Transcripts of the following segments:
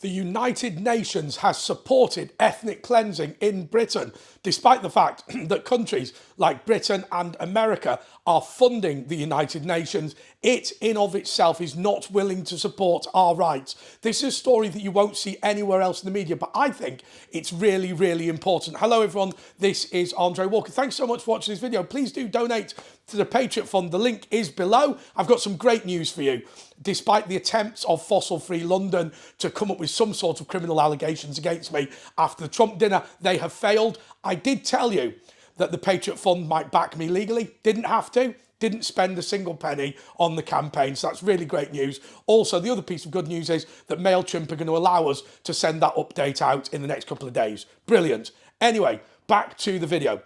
The United Nations has supported ethnic cleansing in Britain, despite the fact that countries like Britain and America are funding the United Nations. It in of itself is not willing to support our rights. This is a story that you won't see anywhere else in the media, but I think it's really, really important. Hello everyone, this is Andre Walker. Thanks so much for watching this video. Please do donate to the Patriot Fund. The link is below. I've got some great news for you. Despite the attempts of fossil-free London to come up with some sort of criminal allegations against me after the Trump dinner, they have failed. I did tell you that the Patriot Fund might back me legally. Didn't have to. Didn't spend a single penny on the campaign, so that's really great news. Also, the other piece of good news is that MailChimp are going to allow us to send that update out in the next couple of days. Brilliant. Anyway, back to the video.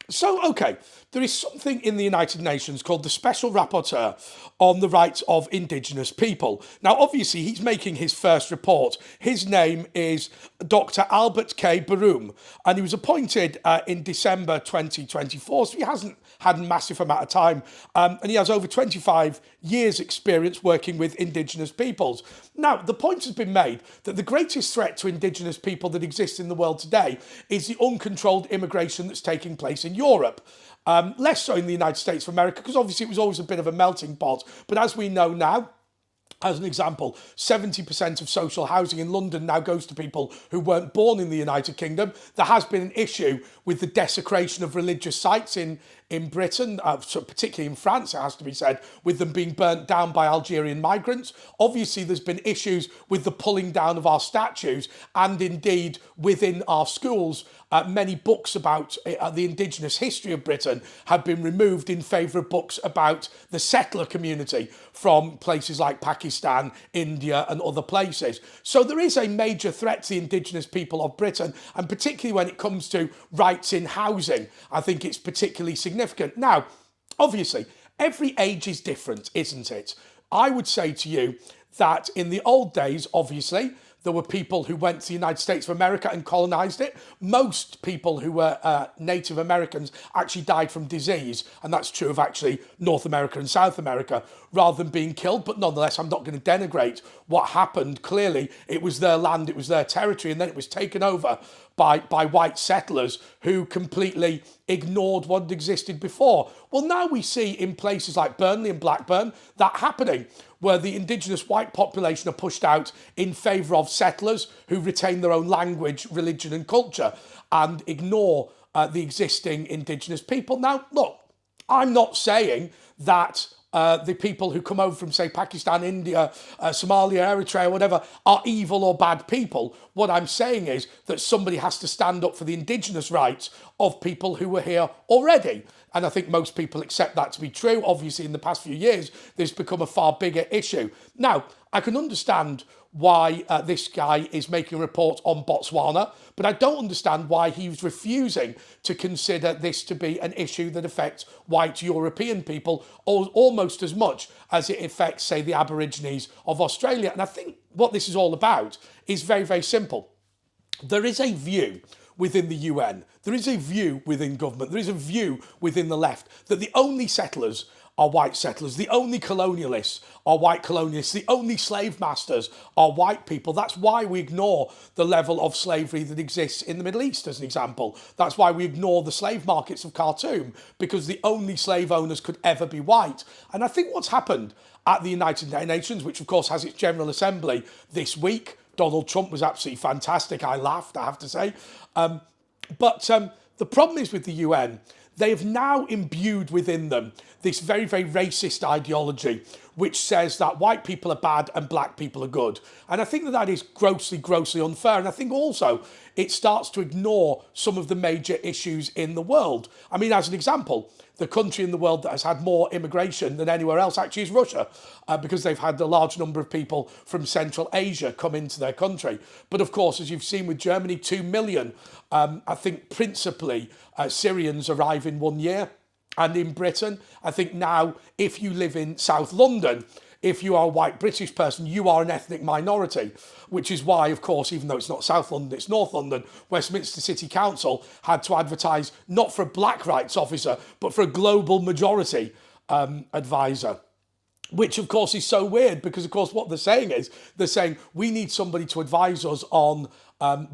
So, okay, there is something in the United Nations called the Special Rapporteur on the Rights of Indigenous People. Now, obviously, he's making his first report. His name is Dr. Albert K. Barum, and he was appointed in December 2024, so he hasn't had a massive amount of time, and he has over 25 years' experience working with Indigenous peoples. Now, the point has been made that the greatest threat to Indigenous people that exists in the world today is the uncontrolled immigration that's taking place in Europe. Less so in the United States of America, because obviously it was always a bit of a melting pot. But as we know now, as an example, 70% of social housing in London now goes to people who weren't born in the United Kingdom. There has been an issue with the desecration of religious sites in Britain, so particularly in France, it has to be said, with them being burnt down by Algerian migrants. Obviously, there's been issues with the pulling down of our statues, and indeed within our schools, many books about the indigenous history of Britain have been removed in favour of books about the settler community from places like Pakistan, India and other places. So there is a major threat to the indigenous people of Britain, and particularly when it comes to rights in housing, I think it's particularly significant. Now, obviously, every age is different, isn't it? I would say to you that in the old days, obviously, there were people who went to the United States of America and colonized it. Most people who were Native Americans actually died from disease. And that's true of actually North America and South America, rather than being killed. But nonetheless, I'm not going to denigrate what happened. Clearly, it was their land, it was their territory, and then it was taken over by white settlers who completely ignored what had existed before. Well, now we see in places like Burnley and Blackburn that happening, where the indigenous white population are pushed out in favour of settlers who retain their own language, religion and culture and ignore the existing indigenous people. Now, look, I'm not saying that the people who come over from, say, Pakistan, India, Somalia, Eritrea, whatever, are evil or bad people. What I'm saying is that somebody has to stand up for the indigenous rights of people who were here already. And I think most people accept that to be true. Obviously, in the past few years, there's become a far bigger issue. Now, I can understand why this guy is making a report on Botswana, but I don't understand why he was refusing to consider this to be an issue that affects white European people almost as much as it affects, say, the Aborigines of Australia. And I think what this is all about is very, very simple. There is a view within the UN, there is a view within government, there is a view within the left that the only settlers are white settlers, the only colonialists are white colonialists, the only slave masters are white people. That's why we ignore the level of slavery that exists in the Middle East, as an example. That's why we ignore the slave markets of Khartoum, because the only slave owners could ever be white. And I think what's happened at the United Nations, which of course has its General Assembly this week, Donald Trump was absolutely fantastic. I laughed, I have to say. But the problem is with the UN, they have now imbued within them this very, very racist ideology, which says that white people are bad and black people are good. And I think that that is grossly, grossly unfair. And I think also it starts to ignore some of the major issues in the world. I mean, as an example, the country in the world that has had more immigration than anywhere else actually is Russia, because they've had a large number of people from Central Asia come into their country. But of course, as you've seen with Germany, 2 million, I think principally Syrians arrive in 1 year. And in Britain, I think now, if you live in South London, if you are a white British person, you are an ethnic minority, which is why, of course, even though it's not South London, it's North London, Westminster City Council had to advertise not for a black rights officer, but for a global majority advisor. which of course is so weird because of course what they're saying is they're saying we need somebody to advise us on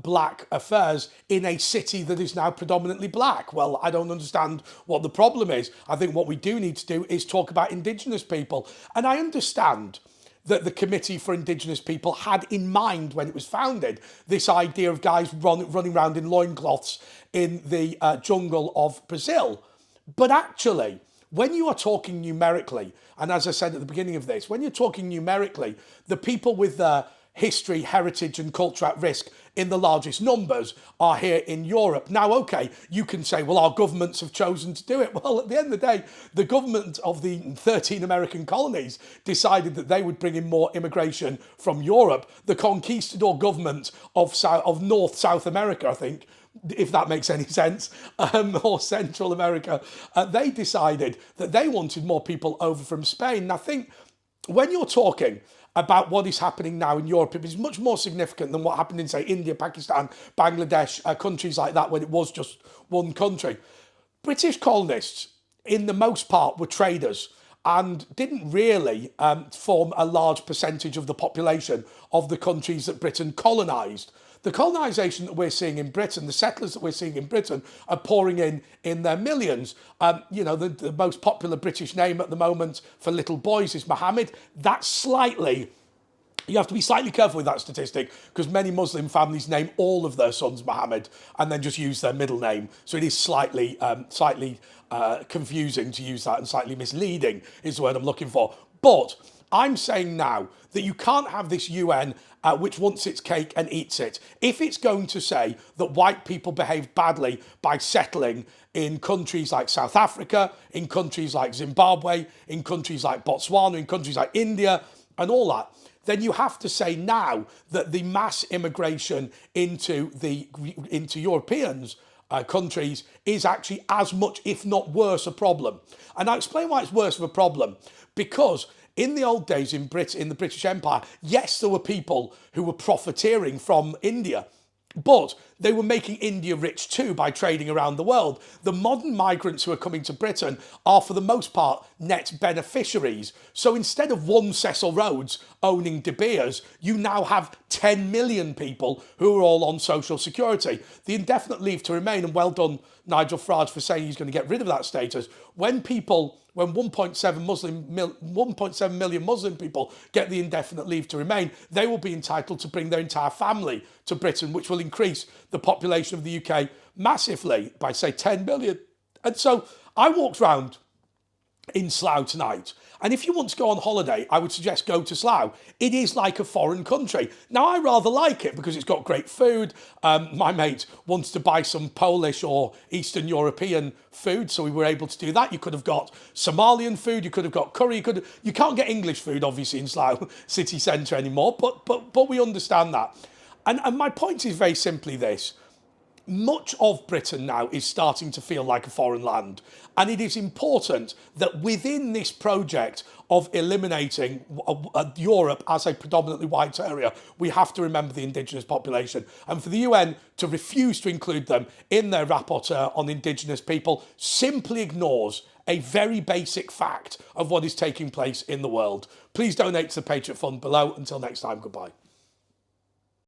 black affairs in a city that is now predominantly black. Well, I don't understand what the problem is. I think what we do need to do is talk about Indigenous people. And I understand that the Committee for Indigenous People had in mind when it was founded this idea of guys running around in loincloths in the jungle of Brazil. But actually, when you are talking numerically, and as I said at the beginning of this, when you're talking numerically, the people with their history, heritage and culture at risk in the largest numbers are here in Europe. Now, okay, you can say, well, our governments have chosen to do it. Well, at the end of the day, the government of the 13 American colonies decided that they would bring in more immigration from Europe. The conquistador government of North South America, I think, if that makes any sense, or Central America, they decided that they wanted more people over from Spain. And I think when you're talking about what is happening now in Europe, it is much more significant than what happened in, say, India, Pakistan, Bangladesh, countries like that, when it was just one country. British colonists, in the most part, were traders and didn't really form a large percentage of the population of the countries that Britain colonised. The colonisation that we're seeing in Britain, the settlers that we're seeing in Britain are pouring in their millions. You know, the most popular British name at the moment for little boys is Mohammed. That's slightly, you have to be slightly careful with that statistic because many Muslim families name all of their sons Mohammed and then just use their middle name. So it is slightly confusing to use that and slightly misleading is the word I'm looking for. But I'm saying now that you can't have this UN which wants its cake and eats it. If it's going to say that white people behave badly by settling in countries like South Africa, in countries like Zimbabwe, in countries like Botswana, in countries like India and all that, then you have to say now that the mass immigration into Europeans countries is actually as much, if not worse, a problem. And I'll explain why it's worse of a problem. Because in the old days in the British Empire, yes, there were people who were profiteering from India, but they were making India rich too by trading around the world. The modern migrants who are coming to Britain are, for the most part, net beneficiaries. So instead of one Cecil Rhodes owning De Beers, you now have 10 million people who are all on social security. The indefinite leave to remain, and well done, Nigel Farage, for saying he's going to get rid of that status. When 1.7 million Muslim people get the indefinite leave to remain, they will be entitled to bring their entire family to Britain, which will increase the population of the UK massively by, say, 10 million. And so I walked round in Slough tonight. And if you want to go on holiday, I would suggest go to Slough. It is like a foreign country. Now, I rather like it because it's got great food. My mate wants to buy some Polish or Eastern European food, so we were able to do that. You could have got Somalian food, you could have got curry, you can't get English food, obviously, in Slough city centre anymore, but we understand that. And my point is very simply this. Much of Britain now is starting to feel like a foreign land. And it is important that within this project of eliminating Europe as a predominantly white area, we have to remember the indigenous population. And for the UN to refuse to include them in their rapporteur on indigenous people simply ignores a very basic fact of what is taking place in the world. Please donate to the Patriot Fund below. Until next time, goodbye.